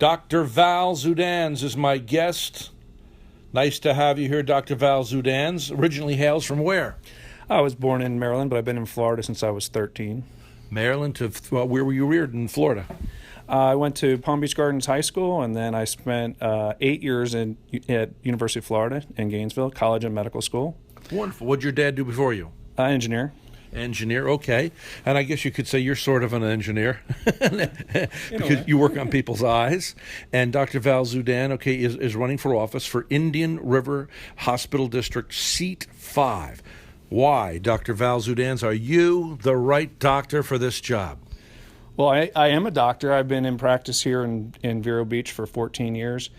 Dr. Val Zudans is my guest. Nice to have you here, Dr. Val Zudans. Originally hails from where? I was born in Maryland, but I've been in Florida since I was 13. Maryland to where were you reared in Florida? I went to Palm Beach Gardens High School, and then I spent 8 years at University of Florida in Gainesville, college and medical school. Wonderful. What did your dad do before you? Engineer. Engineer, okay. And I guess you could say you're sort of an engineer because you work on people's eyes. And Dr. Val Zudans, okay, is running for office for Indian River Hospital District, Seat 5. Why, Dr. Val Zudans, are you the right doctor for this job? Well, I am a doctor. I've been in practice here in Vero Beach for 14 years.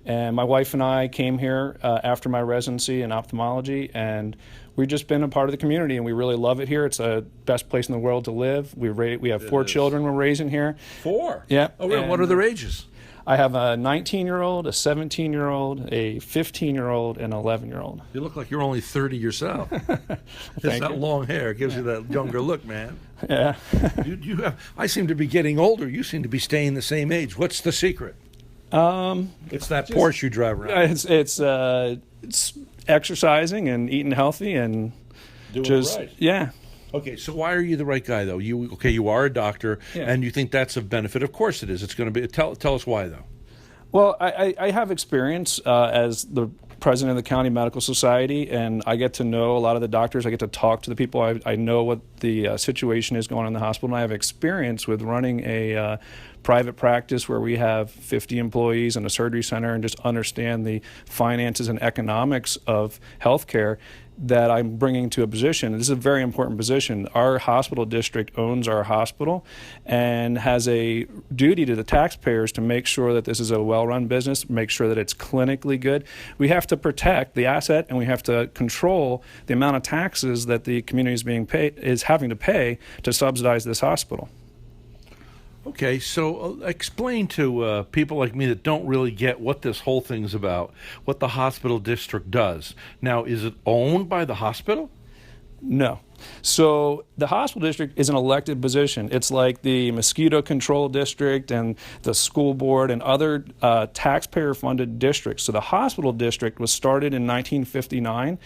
And my wife and I came here after my residency in ophthalmology, and we've just been a part of the community, and we really love it here. It's the best place in the world to live. We have 4 children we're raising here. 4? Yeah. Oh, really? What are their ages? I have a 19-year-old, a 17-year-old, a 15-year-old, and an 11-year-old. You look like you're only 30 yourself. It's that long hair. It gives you that younger look, man. Yeah. I seem to be getting older. You seem to be staying the same age. What's the secret? It's that Porsche you drive around. It's exercising and eating healthy and doing it right. Yeah. Okay, so why are you the right guy though? You are a doctor, yeah. And you think that's of benefit. Of course it is. It's going to be. Tell us why though. Well, I have experience as the president of the County Medical Society, and I get to know a lot of the doctors. I get to talk to the people. I know what the situation is going on in the hospital, and I have experience with running a private practice where we have 50 employees and a surgery center, and just understand the finances and economics of healthcare that I'm bringing to a position. This is a very important position. Our hospital district owns our hospital and has a duty to the taxpayers to make sure that this is a well-run business, make sure that it's clinically good. We have to protect the asset, and we have to control the amount of taxes that the community is having to pay to subsidize this hospital. Okay, so explain to people like me that don't really get what this whole thing's about, what the hospital district does. Now, is it owned by the hospital? No. So the hospital district is an elected position. It's like the mosquito control district and the school board and other taxpayer-funded districts. So the hospital district was started in 1959,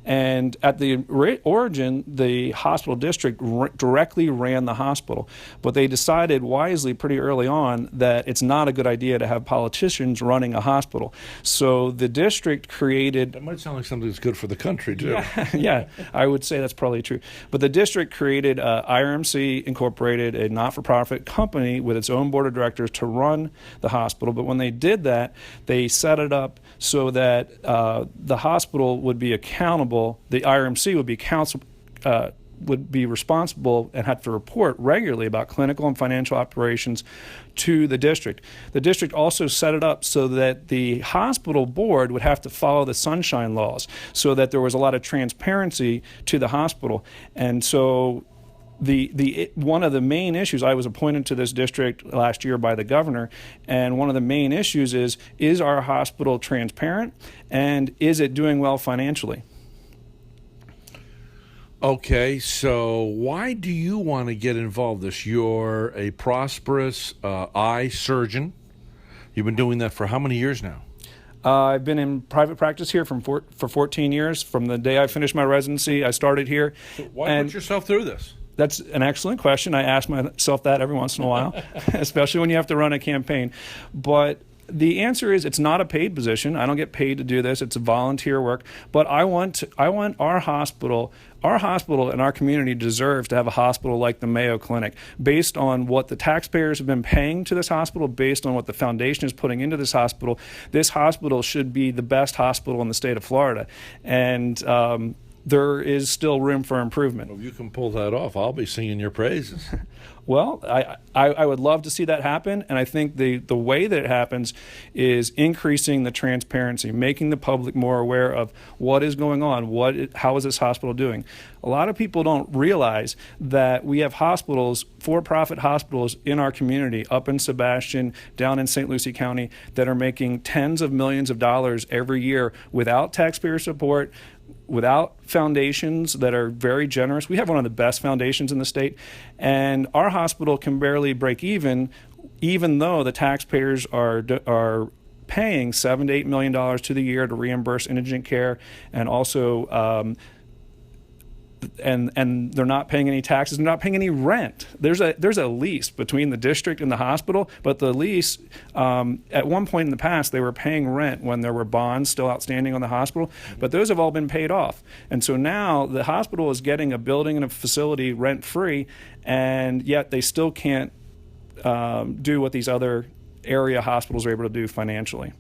and at the origin, the hospital district directly ran the hospital. But they decided wisely pretty early on that it's not a good idea to have politicians running a hospital. So the district created... That might sound like something that's good for the country, too. Yeah, I would say that's probably true. But the district created IRMC Incorporated, a not-for-profit company with its own board of directors to run the hospital. But when they did that, they set it up so that the hospital would be accountable. The IRMC would be responsible and have to report regularly about clinical and financial operations to the district. The district also set it up so that the hospital board would have to follow the sunshine laws, so that there was a lot of transparency to the hospital. And so one of the main issues, I was appointed to this district last year by the governor, and one of the main issues is our hospital transparent, and is it doing well financially? Okay, so why do you want to get involved in this? You're a prosperous eye surgeon. You've been doing that for how many years now? I've been in private practice here for 14 years. From the day I finished my residency, I started here. So why put yourself through this? That's an excellent question. I ask myself that every once in a while, especially when you have to run a campaign. But the answer is it's not a paid position. I don't get paid to do this. It's a volunteer work. But I want our hospital and our community deserves to have a hospital like the Mayo Clinic, based on what the taxpayers have been paying to this hospital, based on what the foundation is putting into this hospital. This hospital should be the best hospital in the state of Florida. And there is still room for improvement. Well, if you can pull that off, I'll be singing your praises. Well, I would love to see that happen, and I think the way that it happens is increasing the transparency, making the public more aware of what is going on, how is this hospital doing. A lot of people don't realize that we have hospitals, for-profit hospitals in our community, up in Sebastian, down in St. Lucie County, that are making tens of millions of dollars every year without taxpayer support, without foundations that are very generous. We have one of the best foundations in the state, and our hospital can barely break even even though the taxpayers are paying $7 to $8 million to the year to reimburse indigent care, and also and they're not paying any taxes, they're not paying any rent. There's a lease between the district and the hospital, but the lease, at one point in the past, they were paying rent when there were bonds still outstanding on the hospital, but those have all been paid off. And so now the hospital is getting a building and a facility rent-free, and yet they still can't do what these other area hospitals are able to do financially.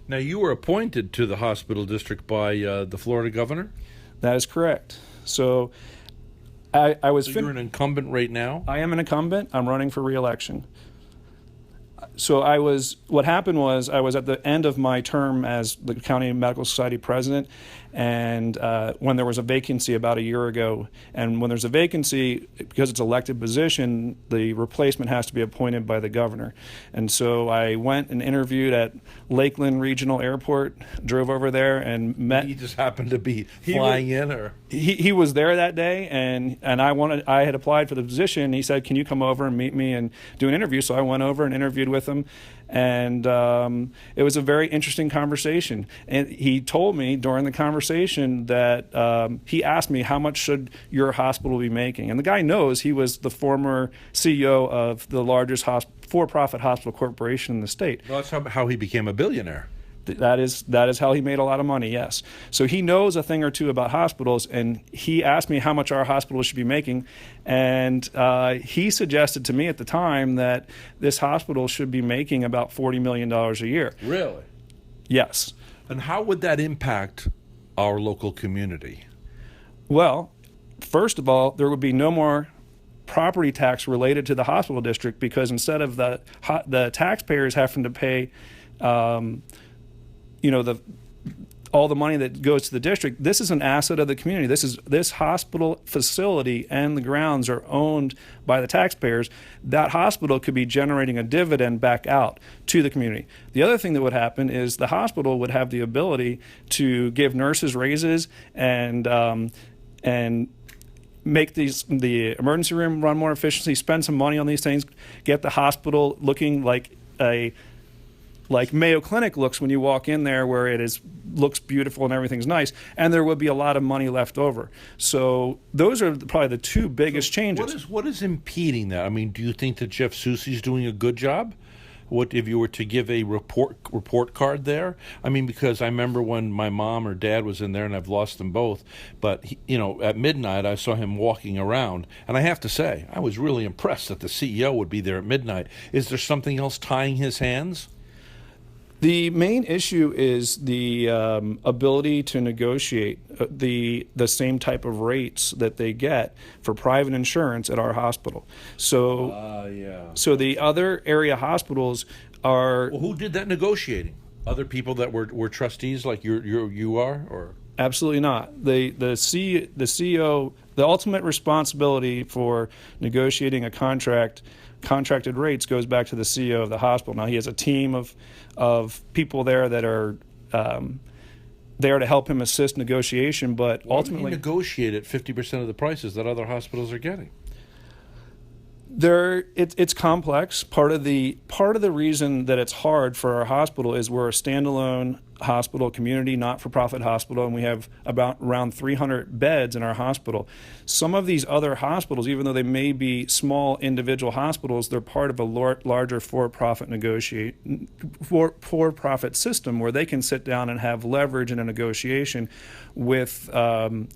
Now, you were appointed to the hospital district by the Florida governor? That is correct. So I was... So you're an incumbent right now? I am an incumbent. I'm running for re-election. So what happened was I was at the end of my term as the County Medical Society president, and when there was a vacancy about a year ago, and when there's a vacancy, because it's an elected position, the replacement has to be appointed by the governor. And so I went and interviewed at Lakeland Regional Airport, drove over there and met... He just happened to be flying in, or... He was there that day, and I had applied for the position. He said, "Can you come over and meet me and do an interview?" So I went over and interviewed with him, and it was a very interesting conversation. And he told me during the conversation that he asked me, "How much should your hospital be making?" And the guy knows. He was the former CEO of the largest for-profit hospital corporation in the state. Well, that's how he became a billionaire. That is how he made a lot of money, yes. So he knows a thing or two about hospitals, and he asked me how much our hospital should be making, and he suggested to me at the time that this hospital should be making about $40 million a year. Really? Yes. And how would that impact our local community? Well, first of all, there would be no more property tax related to the hospital district, because instead of the taxpayers having to pay all the money that goes to the district, this is an asset of the community. This hospital facility and the grounds are owned by the taxpayers. That hospital could be generating a dividend back out to the community. The other thing that would happen is the hospital would have the ability to give nurses raises and make the emergency room run more efficiently, spend some money on these things, get the hospital looking like Mayo Clinic looks when you walk in there, where it looks beautiful and everything's nice, and there would be a lot of money left over. So those are probably the two biggest changes. What is impeding that? I mean, do you think that Jeff Soucy's doing a good job? What if you were to give a report card there? I mean, because I remember when my mom or dad was in there, and I've lost them both, but at midnight I saw him walking around, and I have to say I was really impressed that the CEO would be there at midnight. Is there something else tying his hands? The main issue is the ability to negotiate the same type of rates that they get for private insurance at our hospital. So, So the other area hospitals are... Well, who did that negotiating? Other people that were trustees like you are, or? Absolutely not. The CEO, the ultimate responsibility for negotiating a contracted rates goes back to the CEO of the hospital. Now, he has a team of people there that are there to help him assist negotiation, but ultimately... Why would he negotiate at 50% of the prices that other hospitals are getting? It's complex. Part of the reason that it's hard for our hospital is we're a standalone hospital, community not-for-profit hospital, and we have around 300 beds in our hospital. Some of these other hospitals, even though they may be small individual hospitals, they're part of a larger for-profit system where they can sit down and have leverage in a negotiation with the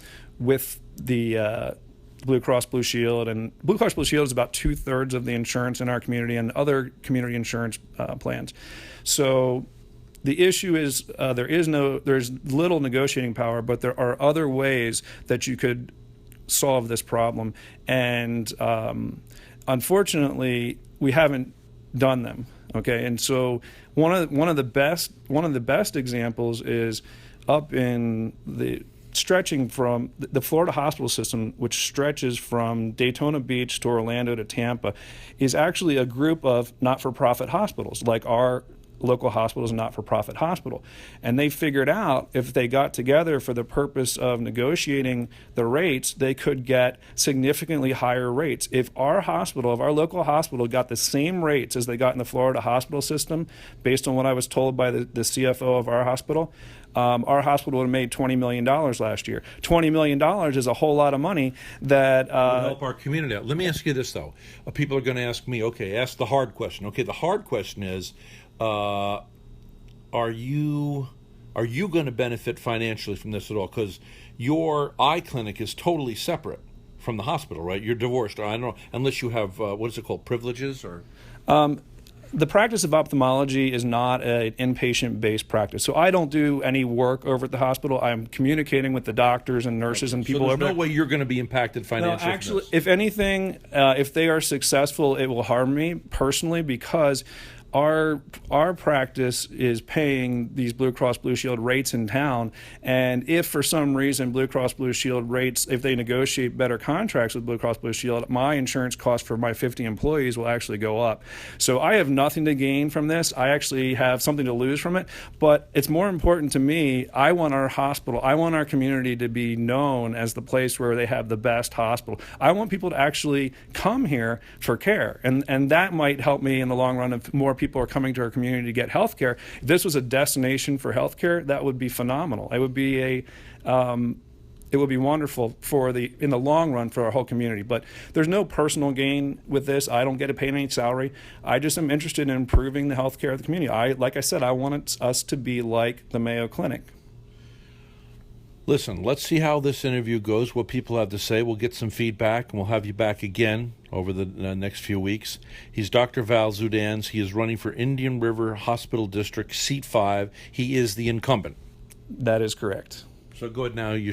Blue Cross Blue Shield, and Blue Cross Blue Shield is about 2/3 of the insurance in our community and other community insurance plans. So the issue is there's little negotiating power, but there are other ways that you could solve this problem, and unfortunately we haven't done them. Okay, and so one of the best examples is up in stretching from the Florida hospital system, which stretches from Daytona Beach to Orlando to Tampa, is actually a group of not-for-profit hospitals like our local hospital is a not-for-profit hospital. And they figured out if they got together for the purpose of negotiating the rates, they could get significantly higher rates. If our local hospital got the same rates as they got in the Florida hospital system, based on what I was told by the CFO of our hospital would have made $20 million last year. $20 million is a whole lot of money that would help our community out. Let me ask you this, though. People are going to ask me, okay, ask the hard question. Okay, the hard question is, are you going to benefit financially from this at all? Because your eye clinic is totally separate from the hospital, right? You're divorced. I don't know, unless you have, what is it called, privileges? Or the practice of ophthalmology is not an inpatient-based practice. So I don't do any work over at the hospital. I'm communicating with the doctors and nurses and people over there. So there's no way you're going to be impacted financially? No, actually, if anything, if they are successful, it will harm me personally because our practice is paying these Blue Cross Blue Shield rates in town, and if for some reason Blue Cross Blue Shield rates, if they negotiate better contracts with Blue Cross Blue Shield, my insurance cost for my 50 employees will actually go up. So I have nothing to gain from this. I actually have something to lose from it, but it's more important to me. I want our hospital, I want our community to be known as the place where they have the best hospital. I want people to actually come here for care, and that might help me in the long run if more people are coming to our community to get health care. If this was a destination for health care, that would be phenomenal. It would be wonderful in the long run for our whole community. But there's no personal gain with this. I don't get to pay any salary. I just am interested in improving the health care of the community. Like I said, I want us to be like the Mayo Clinic. Listen, let's see how this interview goes, what people have to say. We'll get some feedback, and we'll have you back again over the next few weeks. He's Dr. Val Zudans. He is running for Indian River Hospital District, Seat 5. He is the incumbent. That is correct. So go ahead now. You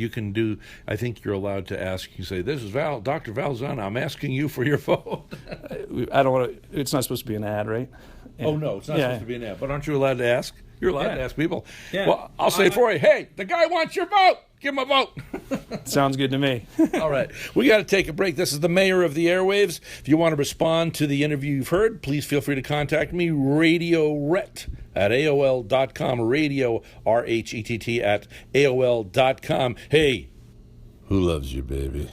can do, I think you're allowed to ask. You say, this is Dr. Val Zudans. I'm asking you for your vote. I don't want to, it's not supposed to be an ad, right? Yeah. Oh, no, it's not supposed to be an ad. But aren't you allowed to ask? You're allowed to ask people. Yeah. Well, I'll say for you, hey, the guy wants your vote. Give him a vote. Sounds good to me. All right. We got to take a break. This is the mayor of the airwaves. If you want to respond to the interview you've heard, please feel free to contact me, Radio Rhett at AOL.com, Radio, R-H-E-T-T, at AOL.com. Hey, who loves you, baby?